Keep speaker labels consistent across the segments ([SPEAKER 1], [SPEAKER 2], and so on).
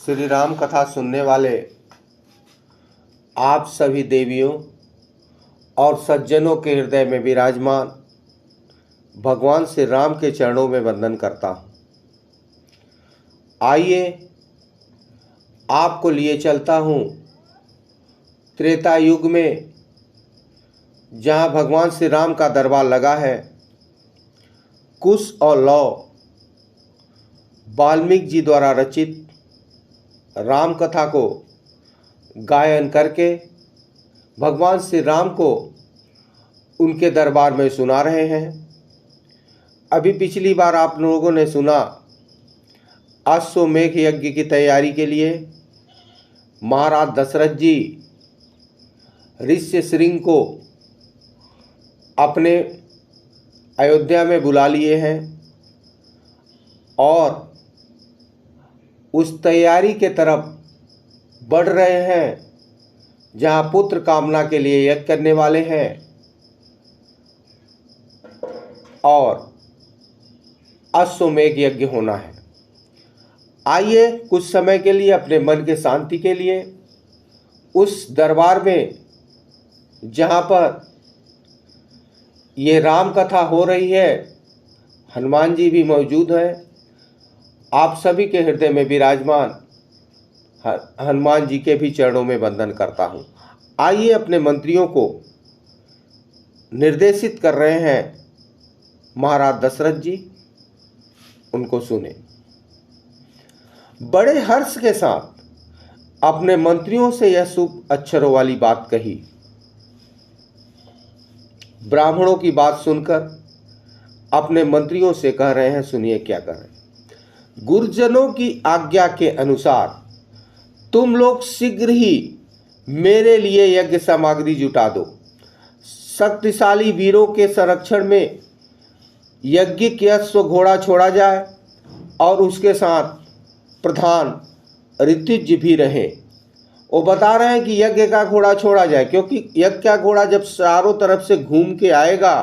[SPEAKER 1] श्री राम कथा सुनने वाले आप सभी देवियों और सज्जनों के हृदय में विराजमान भगवान श्री राम के चरणों में वंदन करता हूँ। आइए आपको लिए चलता हूँ त्रेता युग में, जहाँ भगवान श्री राम का दरबार लगा है। कुश और लव वाल्मीकि जी द्वारा रचित राम कथा को गायन करके भगवान श्री राम को उनके दरबार में सुना रहे हैं। अभी पिछली बार आप लोगों ने सुना अश्वमेध यज्ञ की तैयारी के लिए महाराज दशरथ जी ऋष्यशृंग को अपने अयोध्या में बुला लिए हैं और उस तैयारी के तरफ बढ़ रहे हैं, जहां पुत्र कामना के लिए यज्ञ करने वाले हैं और अश्वमेध यज्ञ होना है। आइए कुछ समय के लिए अपने मन के शांति के लिए उस दरबार में, जहां पर ये राम कथा हो रही है, हनुमान जी भी मौजूद हैं। आप सभी के हृदय में विराजमान हनुमान जी के भी चरणों में वंदन करता हूँ। आइए अपने मंत्रियों को निर्देशित कर रहे हैं महाराज दशरथ जी, उनको सुने। बड़े हर्ष के साथ अपने मंत्रियों से यह शुभ अक्षरों वाली बात कही। ब्राह्मणों की बात सुनकर अपने मंत्रियों से कह रहे हैं, सुनिए क्या कर रहे हैं। गुरुजनों की आज्ञा के अनुसार तुम लोग शीघ्र ही मेरे लिए यज्ञ सामग्री जुटा दो। शक्तिशाली वीरों के संरक्षण में यज्ञिक अश्व घोड़ा छोड़ा जाए और उसके साथ प्रधान ऋतुज भी रहे। वो बता रहे हैं कि यज्ञ का घोड़ा छोड़ा जाए, क्योंकि यज्ञ का घोड़ा जब चारों तरफ से घूम के आएगा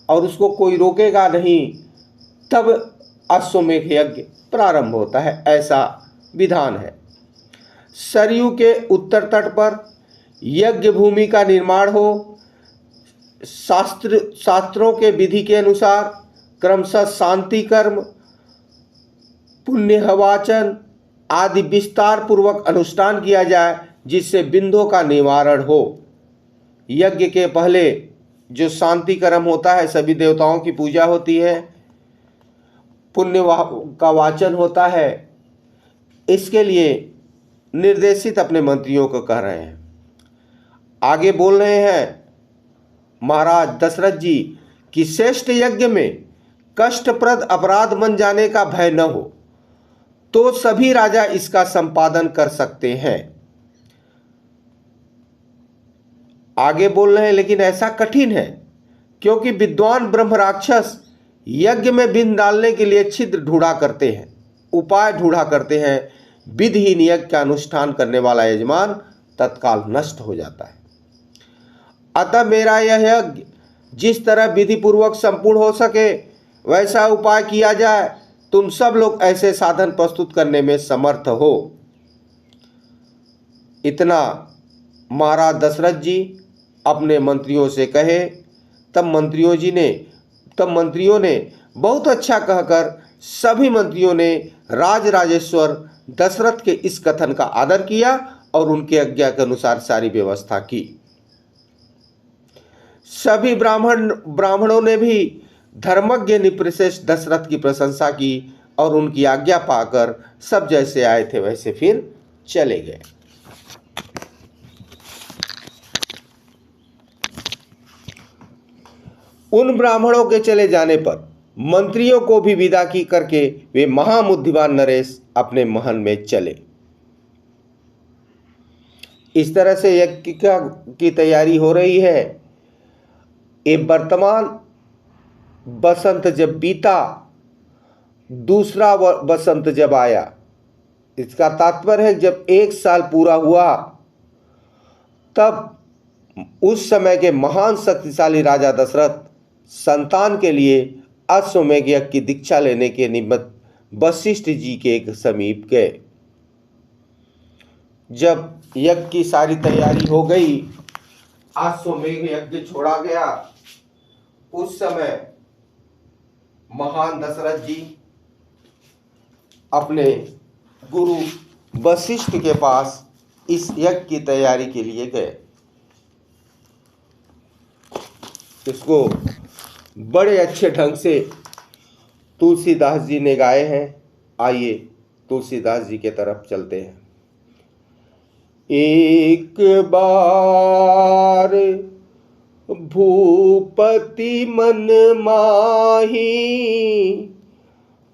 [SPEAKER 1] और उसको कोई रोकेगा नहीं, तब अश्वमेध यज्ञ प्रारंभ होता है, ऐसा विधान है। सरयू के उत्तर तट पर यज्ञ भूमि का निर्माण हो। शास्त्रों के विधि के अनुसार क्रमशः शांति कर्म, पुण्यवाचन आदि विस्तार पूर्वक अनुष्ठान किया जाए, जिससे बिंदों का निवारण हो। यज्ञ के पहले जो शांति कर्म होता है, सभी देवताओं की पूजा होती है, पुण्य का वाचन होता है। इसके लिए निर्देशित अपने मंत्रियों को कह रहे हैं। आगे बोल रहे हैं महाराज दशरथ जी कि श्रेष्ठ यज्ञ में कष्टप्रद अपराध बन जाने का भय न हो, तो सभी राजा इसका संपादन कर सकते हैं। आगे बोल रहे हैं, लेकिन ऐसा कठिन है क्योंकि विद्वान ब्रह्म राक्षस यज्ञ में बिंद डालने के लिए छिद्र ढूंढा करते हैं, उपाय ढूंढा करते हैं। विधिहीन यज्ञ का अनुष्ठान करने वाला यजमान तत्काल नष्ट हो जाता है। अतः मेरा यह यज्ञ जिस तरह विधि पूर्वक संपूर्ण हो सके, वैसा उपाय किया जाए। तुम सब लोग ऐसे साधन प्रस्तुत करने में समर्थ हो। इतना महाराज दशरथ जी अपने मंत्रियों से कहे। तब मंत्रियों ने बहुत अच्छा कहकर सभी मंत्रियों ने राजराजेश्वर दशरथ के इस कथन का आदर किया और उनके आज्ञा के अनुसार सारी व्यवस्था की। सभी ब्राह्मणों ने भी धर्मज्ञ निप्रशेष दशरथ की प्रशंसा की और उनकी आज्ञा पाकर सब जैसे आए थे वैसे फिर चले गए। उन ब्राह्मणों के चले जाने पर मंत्रियों को भी विदा की करके वे महाबुद्धिमान नरेश अपने महल में चले। इस तरह से यज्ञ की तैयारी हो रही है। ये वर्तमान बसंत जब बीता, दूसरा बसंत जब आया, इसका तात्पर्य है जब एक साल पूरा हुआ, तब उस समय के महान शक्तिशाली राजा दशरथ संतान के लिए अश्वमेध यज्ञ की दीक्षा लेने के निमित्त वशिष्ठ जी के समीप गए। जब यज्ञ की सारी तैयारी हो गई, अश्वमेध यज्ञ छोड़ा गया, उस समय महान दशरथ जी अपने गुरु वशिष्ठ के पास इस यज्ञ की तैयारी के लिए गए। इसको बड़े अच्छे ढंग से तुलसीदास जी ने गाए हैं। आइए तुलसीदास जी के तरफ चलते हैं। एक बार भूपति मन माही,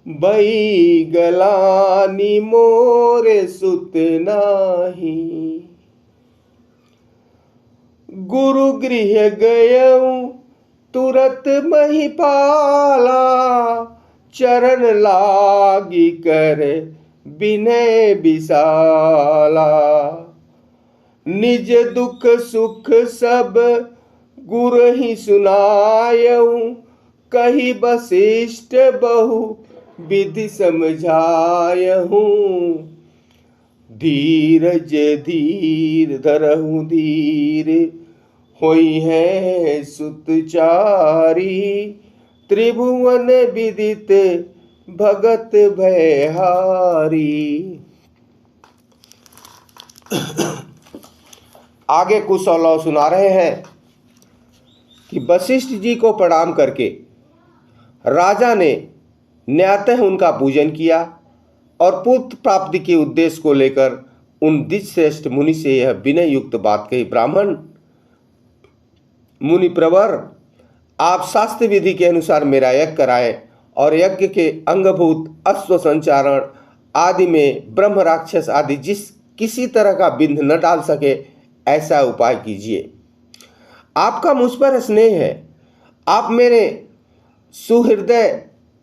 [SPEAKER 1] बई गलानी मोरे सुत नाही। गुरु गृह गयऊं तुरत महिपाला, चरण लागी कर बिनय विशाला। निज दुख सुख सब गुरु ही सुनायऊं, कही वशिष्ठ बहु विधि समझायहूं। धीरज धीर धरहु धीर, होई है सुतचारी। त्रिभुवन विदित भगत भयहारी। आगे कुछ और सुना रहे हैं कि वशिष्ठ जी को प्रणाम करके राजा ने न्यायतः उनका पूजन किया और पुत्र प्राप्ति के उद्देश्य को लेकर उन द्विजश्रेष्ठ मुनि से यह विनय युक्त बात कही। ब्राह्मण मुनि प्रवर, आप शास्त्र विधि के अनुसार मेरा यज्ञ कराएं और यज्ञ के अंगभूत अश्व संचारण आदि में ब्रह्म राक्षस आदि किसी तरह का बिंध न डाल सके, ऐसा उपाय कीजिए। आपका मुझ पर स्नेह है, आप मेरे सुहृदय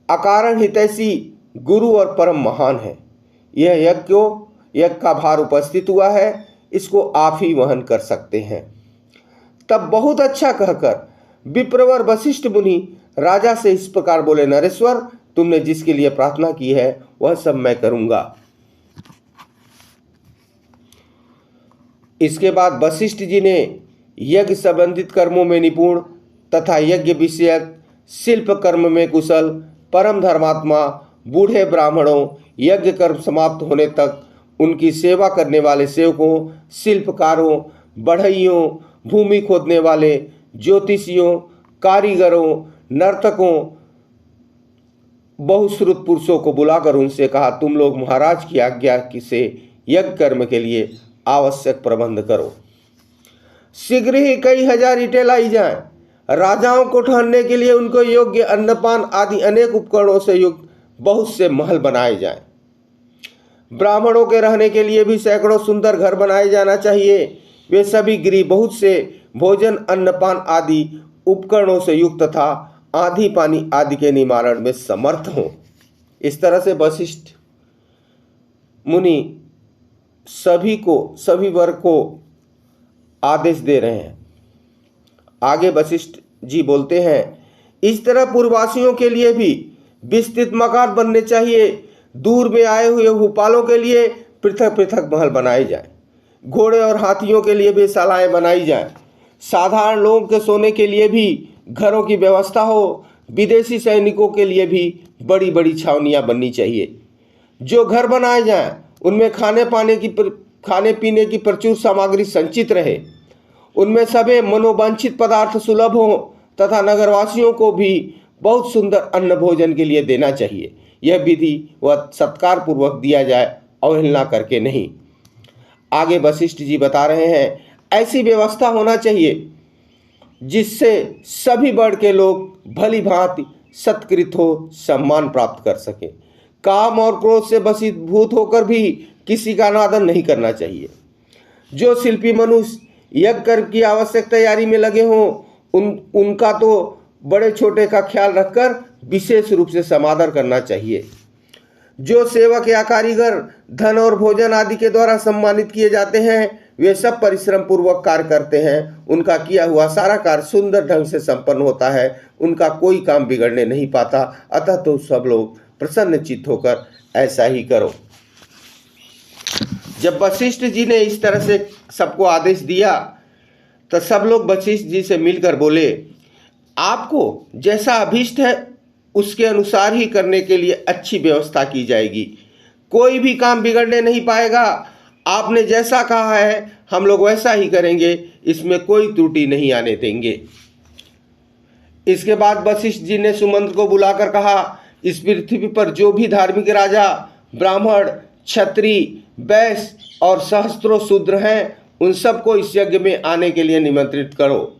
[SPEAKER 1] अकारण हितैषी गुरु और परम महान है। यह यज्ञ का भार उपस्थित हुआ है, इसको आप ही वहन कर सकते हैं। तब बहुत अच्छा कहकर विप्रवर वशिष्ठ मुनि राजा से इस प्रकार बोले, नरेश्वर, तुमने जिसके लिए प्रार्थना की है वह सब मैं करूंगा। इसके बाद वशिष्ठ जी ने यज्ञ संबंधित कर्मों में निपुण तथा यज्ञ विषयक शिल्प कर्म में कुशल परम धर्मात्मा बूढ़े ब्राह्मणों, यज्ञ कर्म समाप्त होने तक उनकी सेवा करने वाले सेवकों, शिल्पकारों, बढ़इयों, भूमि खोदने वाले, ज्योतिषियों, कारीगरों, नर्तकों, बहुश्रुत पुरुषों को बुलाकर उनसे कहा, तुम लोग महाराज की आज्ञा से यज्ञ कर्म के लिए आवश्यक प्रबंध करो। शीघ्र ही कई हजार ईंटें लाई जाएं। राजाओं को ठहरने के लिए उनको योग्य अन्नपान आदि अनेक उपकरणों से युक्त बहुत से महल बनाए जाएं। ब्राह्मणों के रहने के लिए भी सैकड़ों सुंदर घर बनाए जाना चाहिए। वे सभी गृह बहुत से भोजन अन्नपान आदि उपकरणों से युक्त तथा आंधी पानी आदि के निवारण में समर्थ हों। इस तरह से वशिष्ठ मुनि सभी वर्ग को आदेश दे रहे हैं। आगे वशिष्ठ जी बोलते हैं, इस तरह पूर्ववासियों के लिए भी विस्तृत मकान बनने चाहिए। दूर में आए हुए भूपालों के लिए पृथक पृथक महल बनाए जाएं। घोड़े और हाथियों के लिए भी शालाएं बनाई जाएं। साधारण लोगों के सोने के लिए भी घरों की व्यवस्था हो। विदेशी सैनिकों के लिए भी बड़ी बड़ी छावनियां बननी चाहिए। जो घर बनाए जाएं उनमें खाने पीने की प्रचुर सामग्री संचित रहे। उनमें सभी मनोवांछित पदार्थ सुलभ हों तथा नगरवासियों को भी बहुत सुंदर अन्न भोजन के लिए देना चाहिए। यह विधि व सत्कार पूर्वक दिया जाए, अवहेलना करके नहीं। आगे वशिष्ठ जी बता रहे हैं, ऐसी व्यवस्था होना चाहिए जिससे सभी वर्ग के लोग भली भांति सत्कृत हो, सम्मान प्राप्त कर सके। काम और क्रोध से वशीभूत होकर भी किसी का अनादर नहीं करना चाहिए। जो शिल्पी मनुष्य यज्ञ कर्म की आवश्यक तैयारी में लगे हों उनका तो बड़े छोटे का ख्याल रखकर विशेष रूप से समादर करना चाहिए। जो सेवक या कारीगर धन और भोजन आदि के द्वारा सम्मानित किए जाते हैं वे सब परिश्रम पूर्वक कार्य करते हैं। उनका किया हुआ सारा कार्य सुंदर ढंग से संपन्न होता है। उनका कोई काम बिगड़ने नहीं पाता। अतः तो सब लोग प्रसन्न चित्त होकर ऐसा ही करो। जब वशिष्ठ जी ने इस तरह से सबको आदेश दिया तो सब लोग वशिष्ठ जी से मिलकर बोले, आपको जैसा अभीष्ट है उसके अनुसार ही करने के लिए अच्छी व्यवस्था की जाएगी। कोई भी काम बिगड़ने नहीं पाएगा। आपने जैसा कहा है हम लोग वैसा ही करेंगे, इसमें कोई त्रुटि नहीं आने देंगे। इसके बाद वशिष्ठ जी ने सुमंत्र को बुलाकर कहा, इस पृथ्वी पर जो भी धार्मिक राजा, ब्राह्मण, क्षत्रिय, वैश्य और सहस्त्रों शूद्र हैं, उन सबको इस यज्ञ में आने के लिए निमंत्रित करो।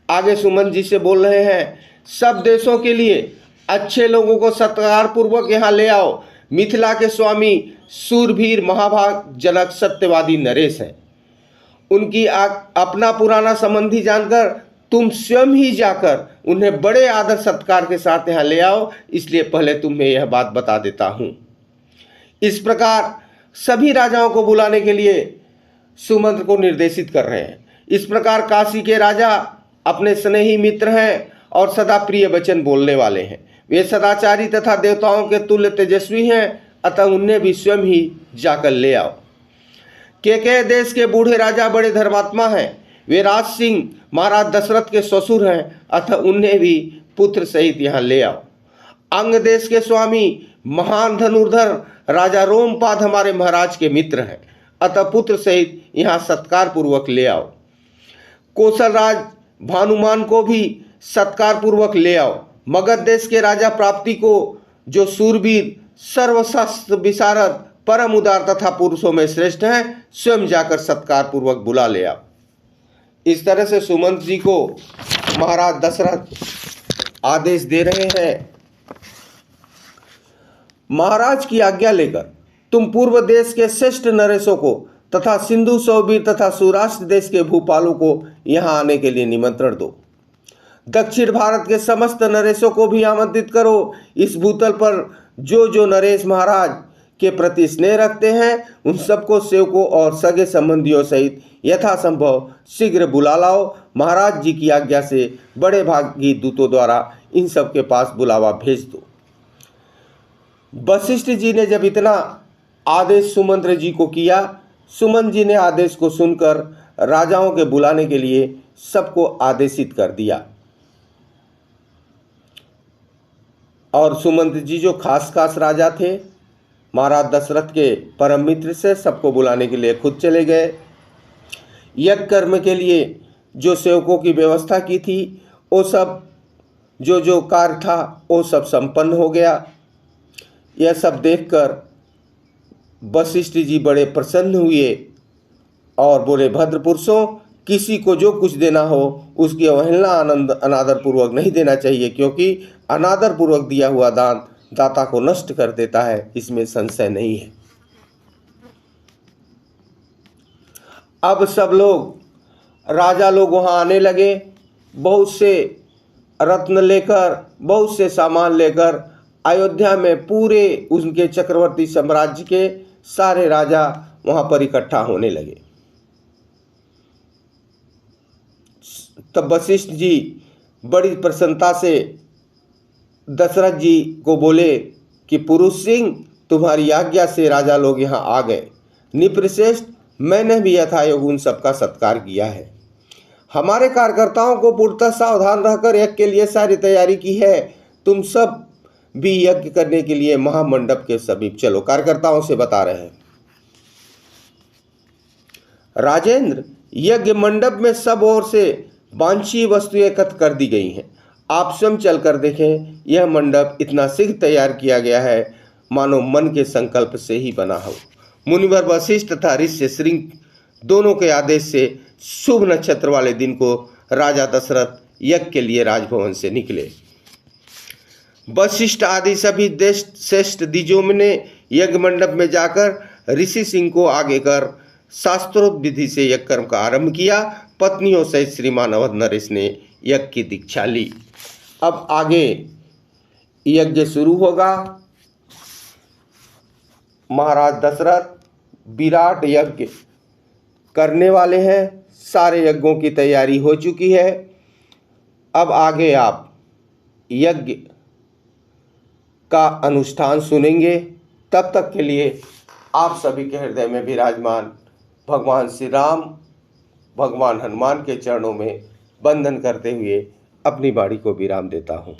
[SPEAKER 1] आगे सुमंत जी से बोल रहे हैं, सब देशों के लिए अच्छे लोगों को सत्कार पूर्वक यहाँ ले आओ। मिथिला के स्वामी सूरवीर महाभाग जनक सत्यवादी नरेश हैं। उनकी अपना पुराना संबंधी जानकर तुम स्वयं ही जाकर उन्हें बड़े आदर सत्कार के साथ यहाँ ले आओ, इसलिए पहले तुम्हें यह बात बता देता हूँ। इस प्रकार सभी राजाओं को बुलाने के लिए सुमंत्र को निर्देशित कर रहे हैं। इस प्रकार काशी के राजा अपने स्नेही मित्र हैं और सदा प्रिय वचन बोलने वाले हैं। वे सदाचारी तथा देवताओं के तुल्य तेजस्वी हैं, अतः उन्हें भी स्वयं ही जाकर ले आओ। केकय देश के बूढ़े राजा बड़े धर्मात्मा हैं। वे राज सिंह महाराज दशरथ के ससुर हैं, अतः उन्हें भी पुत्र सहित यहाँ ले आओ। अंग देश के स्वामी महान धनुर्धर राजा रोमपाद हमारे महाराज के मित्र हैं, अतः पुत्र सहित यहाँ सत्कार पूर्वक ले आओ। कौशल राज भानुमान को भी सत्कार पूर्वक ले आओ। मगध देश के राजा प्राप्ति को, जो सूरवीर, सर्वशास्त्र विशारद, परम उदार तथा पुरुषों में श्रेष्ठ हैं, स्वयं जाकर सत्कार पूर्वक बुला ले आओ। इस तरह से सुमंत जी को महाराज दशरथ आदेश दे रहे हैं, महाराज की आज्ञा लेकर तुम पूर्व देश के श्रेष्ठ नरेशों को तथा सिंधु सौवीर तथा सौराष्ट्र देश के भूपालों को यहाँ आने के लिए निमंत्रण दो। दक्षिण भारत के समस्त नरेशों को भी आमंत्रित करो। इस भूतल पर जो जो नरेश महाराज के प्रति स्नेह रखते हैं, उन सबको सेवकों और सगे संबंधियों सहित यथासंभव शीघ्र बुला लाओ। महाराज जी की आज्ञा से बड़े भागी दूतों द्वारा इन सब के पास बुलावा भेज दो। वशिष्ठ जी ने जब इतना आदेश सुमंत्र जी को किया, सुमंत जी ने आदेश को सुनकर राजाओं के बुलाने के लिए सबको आदेशित कर दिया। और सुमंत जी जो खास खास राजा थे, महाराज दशरथ के परम मित्र से, सबको बुलाने के लिए खुद चले गए। यज्ञ कर्म के लिए जो सेवकों की व्यवस्था की थी, वो सब जो जो कार्य था वो सब संपन्न हो गया। यह सब देखकर वशिष्ठ जी बड़े प्रसन्न हुए और बोले, भद्र पुरुषों, किसी को जो कुछ देना हो उसकी अवहेलना अनादर पूर्वक नहीं देना चाहिए, क्योंकि अनादर पूर्वक दिया हुआ दान दाता को नष्ट कर देता है, इसमें संशय नहीं है। अब सब लोग राजा लोग वहाँ आने लगे, बहुत से रत्न लेकर, बहुत से सामान लेकर। अयोध्या में पूरे उनके चक्रवर्ती साम्राज्य के सारे राजा वहाँ पर इकट्ठा होने लगे। तब वशिष्ठ जी बड़ी प्रसन्नता से दशरथ जी को बोले कि पुरुष सिंह, तुम्हारी आज्ञा से राजा लोग यहाँ आ गए। निप्रश्रेष्ठ, मैंने भी यथायोग उन सबका सत्कार किया है। हमारे कार्यकर्ताओं को पूर्णतः सावधान रहकर यज्ञ के लिए सारी तैयारी की है। तुम सब भी यज्ञ करने के लिए महामंडप के समीप चलो। कार्यकर्ताओं से बता रहे हैं, राजेंद्र, यज्ञ मंडप में सब ओर से वांछनीय वस्तुएं एकत्र कर दी गई हैं। आप स्वयं चलकर देखें, यह मंडप इतना शीघ्र तैयार किया गया है मानो मन के संकल्प से ही बना हो। मुनिवर वशिष्ठ तथा ऋषि श्रृंग दोनों के आदेश से शुभ नक्षत्र वाले दिन को राजा दशरथ यज्ञ के लिए राजभवन से निकले। वशिष्ठ आदि सभी देश श्रेष्ठ द्विजों ने यज्ञ मंडप में जाकर ऋषि सिंह को आगे कर शास्त्रोक्त विधि से यज्ञ कर्म का आरंभ किया। पत्नियों सहित श्रीमान अवध नरेश ने यज्ञ की दीक्षा ली। अब आगे यज्ञ शुरू होगा। महाराज दशरथ विराट यज्ञ करने वाले हैं। सारे यज्ञों की तैयारी हो चुकी है। अब आगे आप यज्ञ का अनुष्ठान सुनेंगे। तब तक के लिए आप सभी के हृदय में विराजमान भगवान श्री राम, भगवान हनुमान के चरणों में वंदन करते हुए अपनी वाणी को विराम देता हूँ।